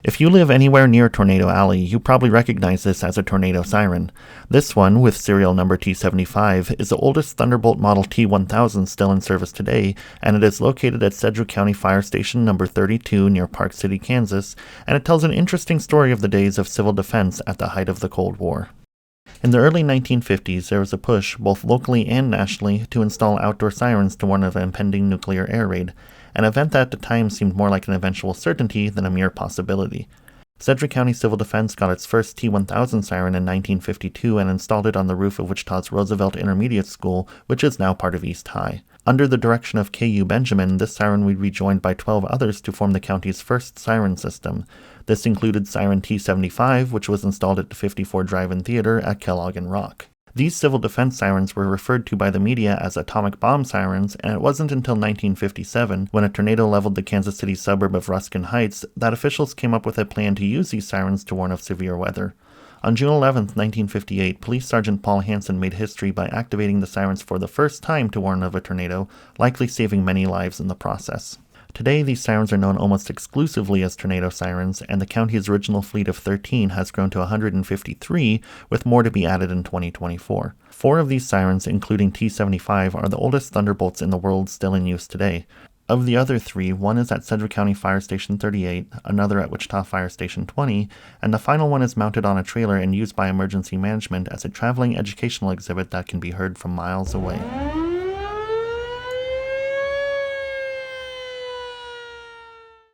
If you live anywhere near Tornado Alley, you probably recognize this as a tornado siren. This one, with serial number T75, is the oldest Thunderbolt model T-1000 still in service today, and it is located at Sedgwick County Fire Station number 32 near Park City, Kansas, and it tells an interesting story of the days of civil defense at the height of the Cold War. In the early 1950s, there was a push, both locally and nationally, to install outdoor sirens to warn of an impending nuclear air raid, an event that at the time seemed more like an eventual certainty than a mere possibility. Sedgwick County Civil Defense got its first T-1000 siren in 1952 and installed it on the roof of Wichita's Roosevelt Intermediate School, which is now part of East High. Under the direction of K.U. Benjamin, this siren would be joined by 12 others to form the county's first siren system. This included Siren T-75, which was installed at the 54 Drive-In Theater at Kellogg and Rock. These civil defense sirens were referred to by the media as atomic bomb sirens, and it wasn't until 1957, when a tornado leveled the Kansas City suburb of Ruskin Heights, that officials came up with a plan to use these sirens to warn of severe weather. On June 11, 1958, Police Sergeant Paul Hansen made history by activating the sirens for the first time to warn of a tornado, likely saving many lives in the process. Today, these sirens are known almost exclusively as tornado sirens, and the county's original fleet of 13 has grown to 153, with more to be added in 2024. 4 of these sirens, including T-75, are the oldest Thunderbolts in the world still in use today. Of the other 3, one is at Sedgwick County Fire Station 38, another at Wichita Fire Station 20, and the final one is mounted on a trailer and used by emergency management as a traveling educational exhibit that can be heard from miles away.